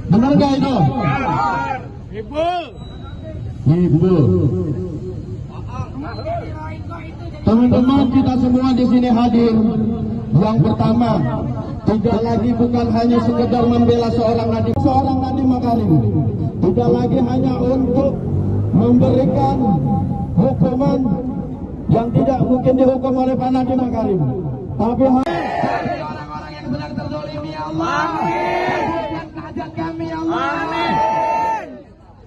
Benar nggak itu? Ibu. Ibu. Teman-teman kita semua di sini hadir. Yang pertama, tidak lagi bukan hanya sekedar membela seorang Nadiem Makarim. Tidak lagi hanya untuk memberikan hukuman yang tidak mungkin dihukum oleh Pak Nadiem Makarim, tapi orang-orang yang sedang terzolimi, ya Allah. Hajat kami, ya Allah. Amin.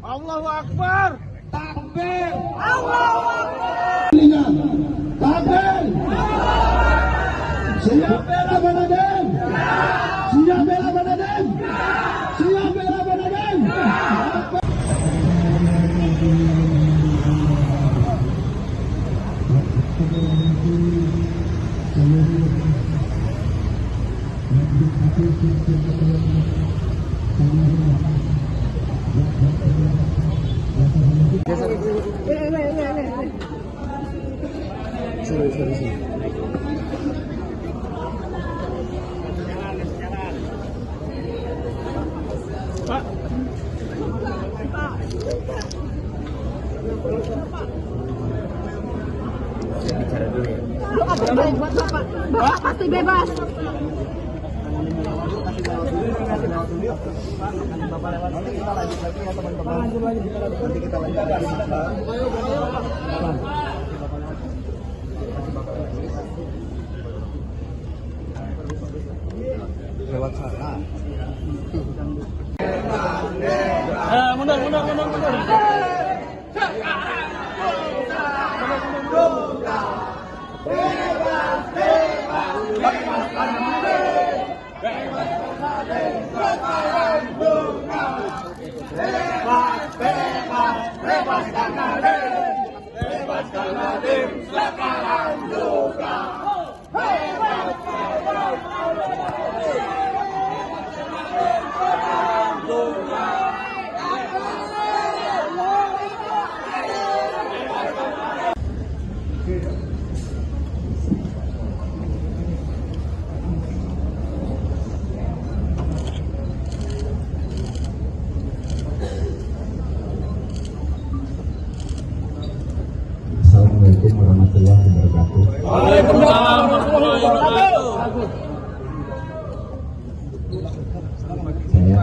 Allahu Akbar. Takbir. Allahu Akbar. Takbir. Siap bela Pak Nadiem. Siap bela Pak Nadiem. Siap bela Pak Nadiem. Bapak pasti bebas. Lewat sana. Mundur. Bebaskan Nadiem sekarang juga. Assalamualaikum warahmatullahi wabarakatuh. Waalaikumsalam warahmatullahi wabarakatuh. Saya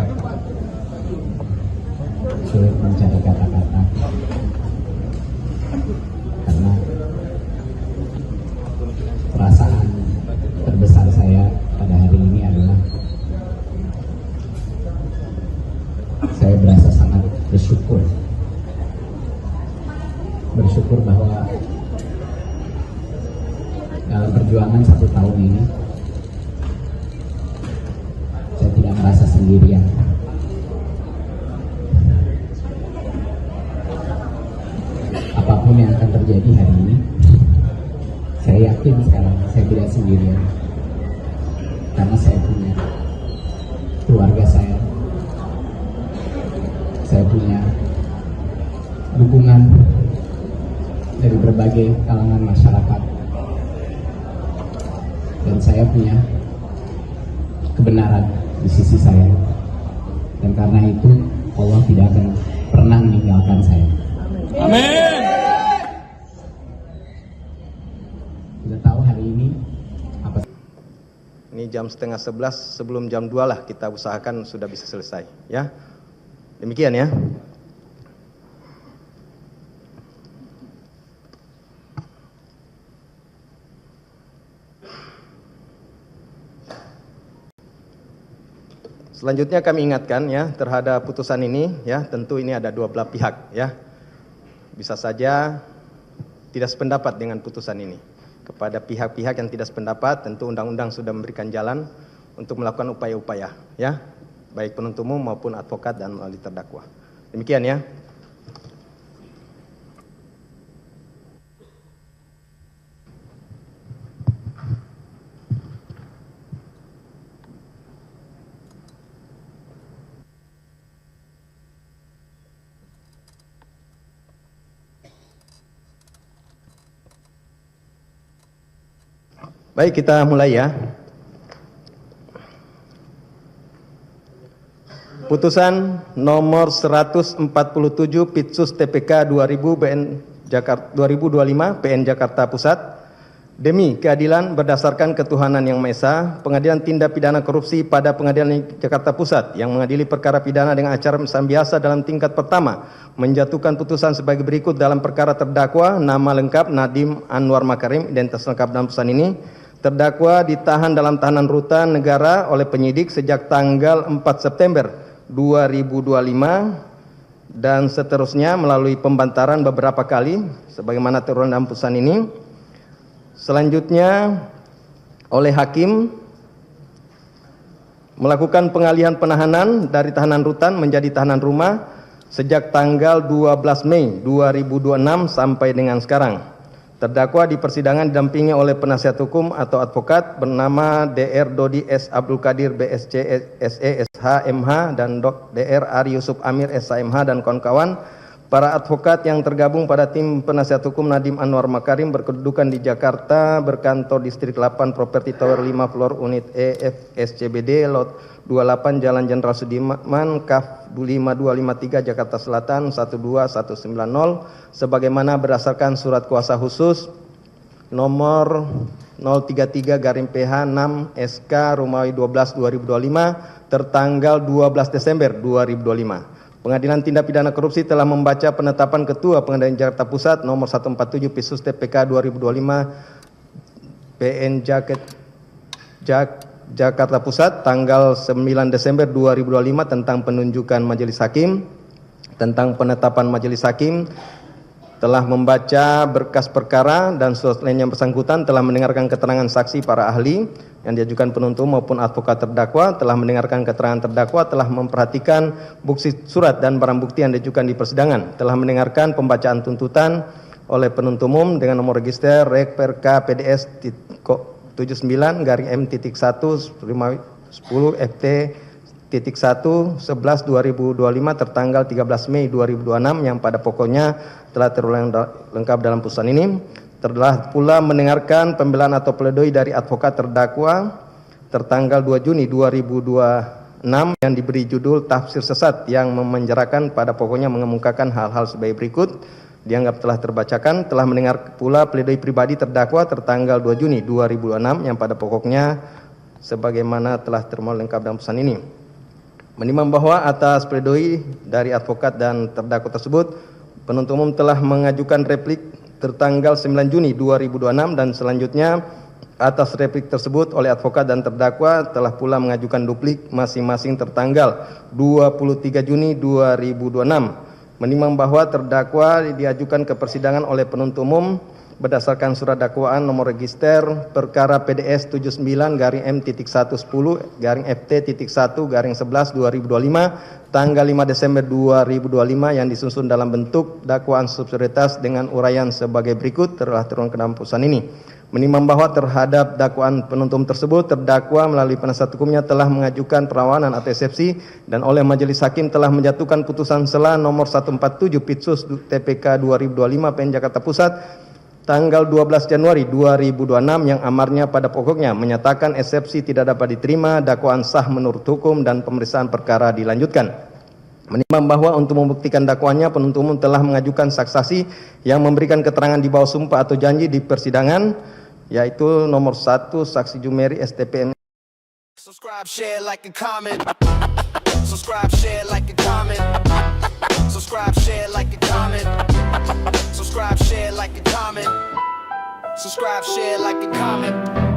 sulit mencari kata-kata karena perasaan terbesar saya pada hari ini adalah saya berasa sangat bersyukur bahwa dalam perjuangan 1 tahun ini saya tidak merasa sendirian. Apapun yang akan terjadi hari ini, saya yakin sekarang saya tidak sendirian karena saya punya keluarga saya punya dukungan dari berbagai kalangan masyarakat, dan saya punya kebenaran di sisi saya, dan karena itu Allah tidak akan pernah meninggalkan saya. Amin. Kita tahu hari ini apa? Ini jam 10:30, sebelum jam 2 lah kita usahakan sudah bisa selesai, ya. Demikian ya. Selanjutnya kami ingatkan ya terhadap putusan ini ya, tentu ini ada 2 belah pihak ya. Bisa saja tidak sependapat dengan putusan ini. Kepada pihak-pihak yang tidak sependapat, tentu undang-undang sudah memberikan jalan untuk melakukan upaya-upaya ya, baik penuntut umum maupun advokat dan melalui terdakwa. Demikian ya. Baik, kita mulai ya. Putusan nomor 147 Pitsus TPK 2025 PN Jakarta Pusat. Demi keadilan berdasarkan ketuhanan yang Maha Esa, Pengadilan Tindak Pidana Korupsi pada Pengadilan Jakarta Pusat yang mengadili perkara pidana dengan acara biasa dalam tingkat pertama menjatuhkan putusan sebagai berikut dalam perkara terdakwa nama lengkap Nadiem Anwar Makarim, identitas lengkap dalam putusan ini. Terdakwa ditahan dalam tahanan rutan negara oleh penyidik sejak tanggal 4 September 2025 dan seterusnya melalui pembantaran beberapa kali sebagaimana tertuang dalam putusan ini. Selanjutnya oleh hakim melakukan pengalihan penahanan dari tahanan rutan menjadi tahanan rumah sejak tanggal 12 Mei 2026 sampai dengan sekarang. Terdakwa di persidangan didampingi oleh penasihat hukum atau advokat bernama Dr. Dodi S. Abdul Qadir BSc SE SH MH dan Dr. Ari Yusuf Amir SHMH dan kawan-kawan. Para advokat yang tergabung pada tim penasihat hukum Nadiem Anwar Makarim berkedudukan di Jakarta, berkantor Distrik 8 Property Tower 5 Floor Unit EF SCBD Lot 28 Jalan Jenderal Sudirman Kaf 5253 Jakarta Selatan 12190 sebagaimana berdasarkan surat kuasa khusus nomor 033/PH 6 SK Romawi 12 2025 tertanggal 12 Desember 2025. Pengadilan Tindak Pidana Korupsi telah membaca penetapan Ketua Pengadilan Jakarta Pusat nomor 147 Pitsus TPK 2025 PN Jakarta Pusat tanggal 9 Desember 2025 tentang penunjukan majelis hakim, tentang penetapan majelis hakim, telah membaca berkas perkara dan surat lainnya yang bersangkutan, telah mendengarkan keterangan saksi para ahli yang diajukan penuntut maupun advokat terdakwa, telah mendengarkan keterangan terdakwa, telah memperhatikan bukti surat dan barang bukti yang diajukan di persidangan, telah mendengarkan pembacaan tuntutan oleh penuntut umum dengan nomor register Rek Perka PDS 79/M.1 10 FT.1 11 2025 tertanggal 13 Mei 2026 yang pada pokoknya telah terulang lengkap dalam putusan ini. Telah pula mendengarkan pembelaan atau pledoi dari advokat terdakwa tertanggal 2 Juni 2026 yang diberi judul Tafsir Sesat yang memenjarakan pada pokoknya mengemukakan hal-hal sebagai berikut dianggap telah terbacakan. Telah mendengar pula pledoi pribadi terdakwa tertanggal 2 Juni 2026 yang pada pokoknya sebagaimana telah termuat lengkap dalam putusan ini. Menimbang bahwa atas pledoi dari advokat dan terdakwa tersebut, penuntut umum telah mengajukan replik tertanggal 9 Juni 2026 dan selanjutnya atas replik tersebut oleh advokat dan terdakwa telah pula mengajukan duplik masing-masing tertanggal 23 Juni 2026. Menimbang bahwa terdakwa diajukan ke persidangan oleh penuntut umum berdasarkan surat dakwaan nomor register perkara PDS 79/M.10/FT.1/11 2025 tanggal 5 Desember 2025 yang disusun dalam bentuk dakwaan subsidiaritas dengan uraian sebagai berikut telah tertuang ke dalam putusan ini. Menimbang bahwa terhadap dakwaan penuntut tersebut terdakwa melalui penasihat hukumnya telah mengajukan perlawanan atau eksepsi dan oleh majelis hakim telah menjatuhkan putusan sela nomor 147 Pitsus TPK 2025 PN Jakarta Pusat tanggal 12 Januari 2026 yang amarnya pada pokoknya menyatakan eksepsi tidak dapat diterima, dakwaan sah menurut hukum dan pemeriksaan perkara dilanjutkan. Menimbang bahwa untuk membuktikan dakwaannya penuntut umum telah mengajukan saksi yang memberikan keterangan di bawah sumpah atau janji di persidangan, yaitu nomor 1 saksi Jumeri STPM. Subscribe, share, like, and comment. Subscribe, share, like, and comment. Subscribe, share, like, and comment. Subscribe, share, like, and comment. Subscribe, share, like, and comment.